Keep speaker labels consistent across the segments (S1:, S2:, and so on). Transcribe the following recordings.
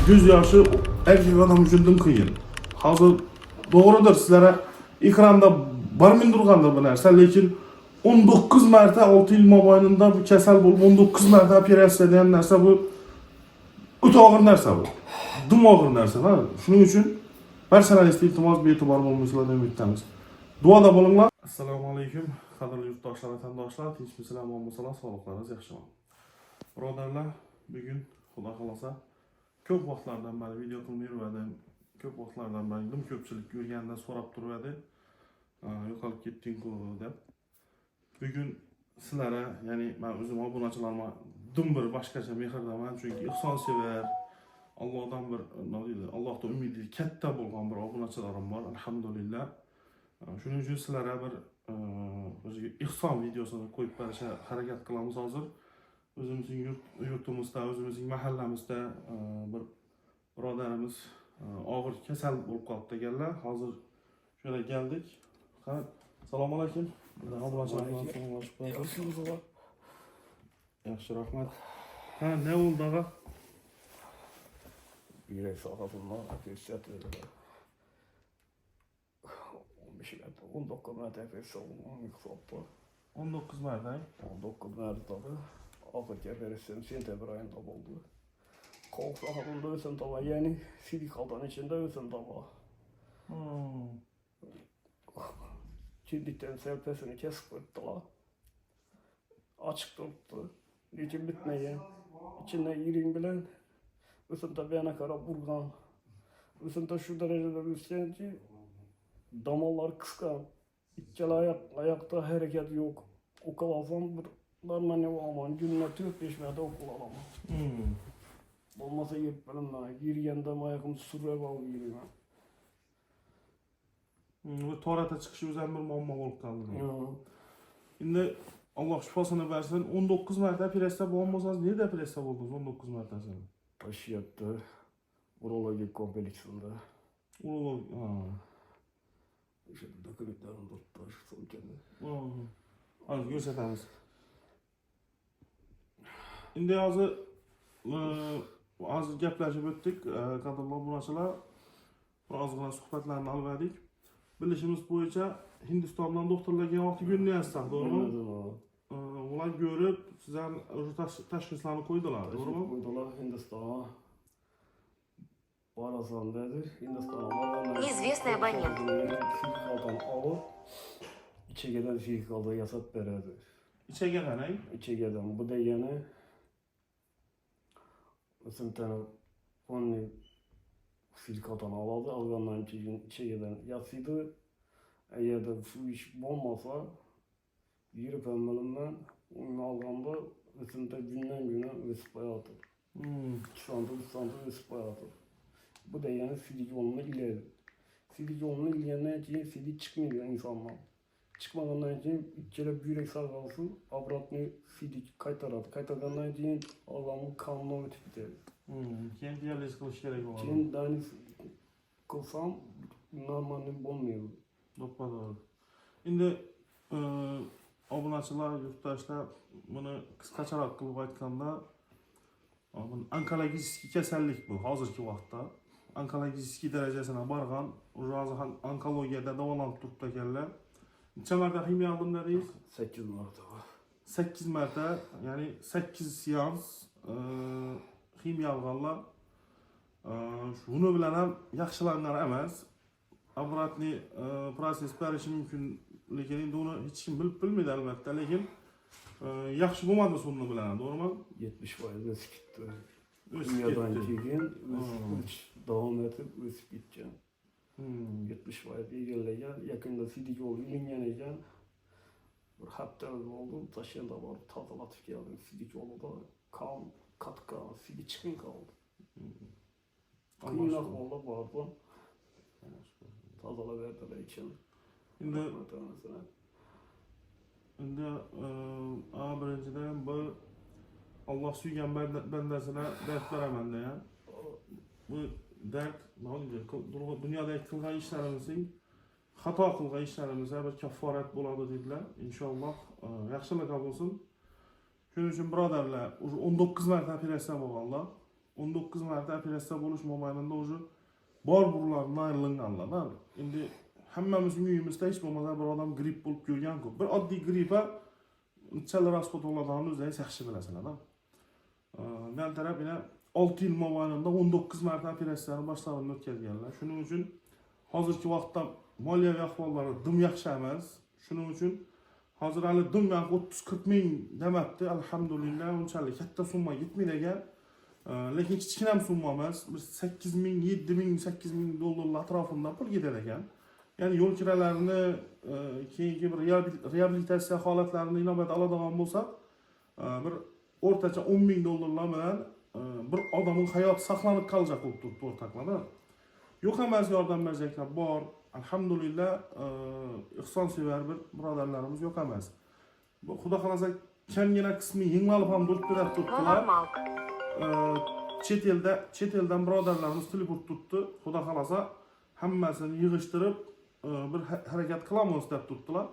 S1: göz yaşı erkek adam üçün kıyın. Hazır doğrudur sizlere ekranda barmin durgandır bu narsa, lekin 19 marta 6 yıl mobaynında bu kasal bolup 19 marta operatsiya degan narsa bu o'ta og'ir narsa bu. Dim og'ir narsa ha. Shuning uchun barchalaringizga iltimos be'tibor bo'lmaysizlar deb umidamiz. Duoda bo'linglar. Assalomu alaykum, qadrli yurtdoshlar, vatandoshlar, tinchmisizlar, omonmisizlar, sog'liqlaringiz yaxshimi? Birodarlar, bugun xudo xolasa ko'p vaqtlardan beri video qilmay yurdim. Ko'p vaqtlardan beri dim ko'pchilik ko'rganda so'rab turadi. Yo'qolib ketding-ku deb. Bugun sizlarga, ya'ni men o'zim obunachilarga dim bir boshqacha mehrdaman, chunki ihson sevar, Allohdan bir nima deydi, Allohdan umidi katta bo'lgan bir obunachilarim bor, alhamdulillah. Shuning uchun sizlarga bir o'ziga ihson videosini qo'yib berishga harakat qilamiz hozir. O'zimizning yurtimizda, o'zimizning mahallamizda bir birodarimiz og'ir kasal bo'lib qoldi deganlar. Hozir shuna keldik. Assalomu alaykum. Yaxshi, rahmat. Ha, ne oldu ağa?
S2: Yürek sakatından ateşlet verirler. 15 metre, 19 metre ateşlet oldu.
S1: 19 Mart ay.
S2: 19 metre tabi. Akıl geberisinin sentember ayında oldu. Kol sakatında ölsün tava, yani sidik altan içinde ölsün tava. Cildikten serpesini kesip ettiler. Açık tuttu. Niçin bitmeyen. İçinden yirin bilen. Isınta bir yana kara burgan. Isınta şu derecede üstlen ki damarlar kıskan. İçkel ayakta hareket yok. Okul alsam bunlarla ne aman gününe 4-5 metre okul alamam. Olmasa yetmedim daha. Girgende ayakım sürüye bağlı gireyim.
S1: Bu Torata çıkışı üzerine bir muamma olup kaldı. Şimdi Allah şifasını versin. 19 Mart'ta preste boğulmasanız niye de preste oldunuz 19 Mart'ta sen?
S2: Taşı yattı. Urolojik kompleksinde.
S1: Urolog,
S2: İşte dokumentlerim tuttu. Son kendi.
S1: Hadi gösteriniz. Şimdi hazır gaplaşıp ötdük. Kadınlar bunaçılar. Azgına suhbatlarını alıverdik. Bilişimiz boyunca Hindistan'dan doktorlar gelgan vaqti günni yazsak, doğru? Ular görüp sizden tashxislarni qo'ydilar, doğru?
S2: Qo'ydilar Hindistonga. Borasan dedi. Hindistonga borganlar.
S3: Неизвестный абонент.
S2: Fizikaldan alıp içegeden fizikalda yasap beredi.
S1: İçegen ay.
S2: İçegeden bu degeni ısıntını onu fizikaldan aladı. Algandan içegeden yasıydı. Eğer de şu iş olmasa girip emmelimden onu alganda ısıntı günden güne ısıp hayatır. Sandı ısıp hayatır. Bu da yani fizik yoluna ileri. Fizik yoluna ileriden için fizik çıkmıyor insanlar. Çıkmadan için içeri büyürek sargısı abratını fizik kaytarır. Kaytardan için Allah'ın kanunu ötüp gider.
S1: Kendi diyaliz kılış gerek var.
S2: Şimdi yani kılsam normalde olmuyor.
S1: Doğru. Şimdi obunachilar, yurtdoshlar buni qisqacharoq qilib aytganda onkologik kasallik bu hozirgi vaqtda. Onkologik darajasına borgan, hozir onkologiyada davolanib turibdi ekanlar. Necha marta ximiya oldim dedingiz?
S2: 8 marta.
S1: 8 marta, ya'ni 8 seans ximiya olganlar. Shuni bilan ham yaxshilangan emas. Обратный proses berishi mumkinligini endi uni hech kim bilmaydi albatta, lekin yaxshi bo'lmadi sonini bilan, to'g'rimi?
S2: 70% o'sib ketdi. Dunyodan keyin davom etib o'sib ketgan. 70% egallagan, yaqinda sidik yo'l ilingan ekan. Bir hafta bo'ldi, Toshkentga borib tozalatib keldim. Sidik yo'lida kan, katka, sidik chiqin qoldi. Qiyin ahvolda bordim. Tozalab verdiler için.
S1: Endi birinchidan bu Allah suygan bandasına dard beraman da ya. Bu dard dunyodagi qilgan ishlarimizning xato qilgan ishlarimizga bir kafforat bo'ladi dedilar. Inshaalloh yaxshilik bo'lsin. Shuning uchun birodarlar, 19 marta operatsiya bo'lganlar. 19 marta operatsiya bo'lish mobaynida уже bor burlardan ayrılanlar. Endi hammamiz uyimizda hech bo'lmasa bir odam gripp bo'lib ko'rgan-ku. Bir oddiy grippga nechalar rasxod oladiganini o'zingiz yaxshi bilasizlar. Men taraf yana 6 yil mobaynida 19 marta operatsiyani boshlanib o'tkazganlar. Shuning uchun hozirgi vaqtda moliyaviy ahvollari dim yaxshi emas. Shuning uchun hozir hali dim 30-40 ming demabdi. Alhamdulillah unchalik katta summa yetmaydi ekan. Lekin kichkina ham summa emas. 8 ming, 7 ming, 8 ming dollarlar atrofida pul ketadi ekan. Ya'ni yo'l kiralarini keyingi bir reabilitatsiya holatlarini inobatga oladigan bo'lsak, bir o'rtacha 10 ming dollarlar bilan bir odamning hayoti saqlanib qolajak bo'lib turibdi o'rtoqlar. Yo'q emas yordam berajaklar bor. Alhamdulillah ihsonsevar bir birodarlarimiz yo'q emas. Bu xudo xolasa kamgina qismi yengilib ham bo'lib turibdilar. Chet eldan birodarlarimiz telefon tutdi. Xudo xolasa hammasini yig'ishtirib bir harakat qilamiz deb turibdilar.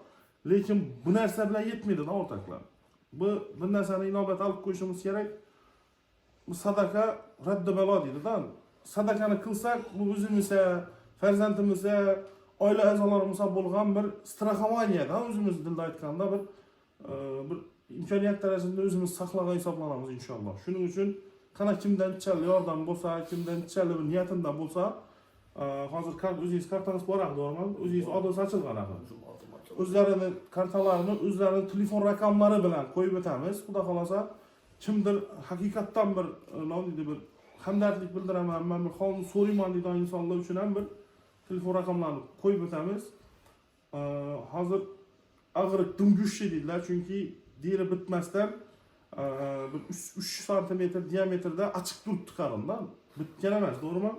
S1: Lekin bu narsa bilan yetmaydi-da o'rtoqlar. Bu narsani inobatga olib qo'yishimiz kerak. Bu sadaqa radda balo deydi-da. Sadaqani qilsak, bu o'zimizga, farzandimizga, oila a'zolarimizga bo'lgan bir straxovaniya-da, o'zimiz dilda aytganda bir imkoniyat darajasida o'zimiz saqlagan hisoblanamiz inshaalloh. Shuning uchun qana kimdan chal yordam bo'lsa, kimdan chal bir niyatinda bo'lsa, hozir o'zingiz kartangiz bor edi, to'g'rimi? O'zingiz adres ochilgan edi. O'zlarini kartalarini, o'zlarining telefon raqamlari bilan qo'yib o'tamiz. Xudo xolasa kimdir haqiqatdan bir bir hamdardlik bildiraman, men bir holni so'rayman degan insonlar uchun ham bir telefon raqamlarini qo'yib o'tamiz. Hozir ag'riq dumgushchi deydilar, chunki deri bitmasdan bir 3 sm diametrda ochiq turibdi qarinda. Bitgan emas, to'g'rimi?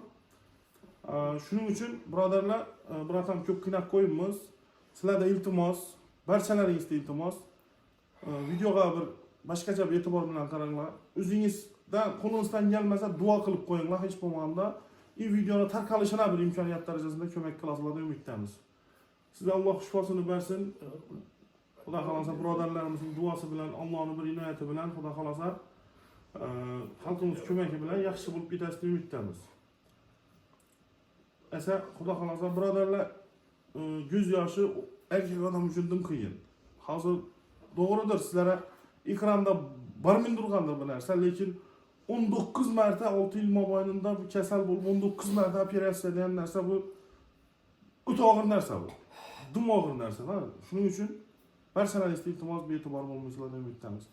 S1: Shuning uchun birodarlar, birotam ko'p qiynab qo'yibmiz. Sizlarda iltimos, barchalaringizga iltimos. Videoga bir boshqacha bir e'tibor bilan qaranglar. O'zingizdan qo'lingizdan kelmasa duo qilib qo'yinglar hech bo'lmaganda. Videoni tarqalishina bir imkoniyat darajasida ko'mak qilasizlar deb umiddamiz. Sizga Alloh shifosini bersin. Xudo xolasa birodarlarimizning duosi bilan, Allohning bir inoyati bilan, xudo xolasa xalqimiz ko'magi bilan yaxshi bo'lib ketasiz deb umiddamiz. Esa xudo xolasa birodarlar, göz yoshi erkak odam uchun dim qiyin. Hozir to'g'ridir, sizlarga ekranda barmin turgandir bu narsa, lekin 19 marta 6 yil mobaynida bu kasal bo'lib 19 marta operatsiya degan narsa bu o'ta og'ir narsa bu. Dim og'ir narsa. Shuning uchun barchalaringizga iltimos be'tibor bo'lmaysizlar deb umidamiz.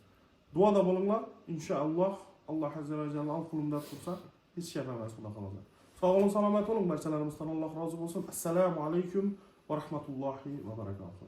S1: Duoda bo'linglar, inshaalloh Alloh azza va jalla qo'limda tursa hech gap emas, xudo xolasa. Sog' bo'ling, salomat bo'ling, barchalarimizdan Alloh rozi bo'lsin. Assalomu alaykum va rahmatullohi va barakatuh.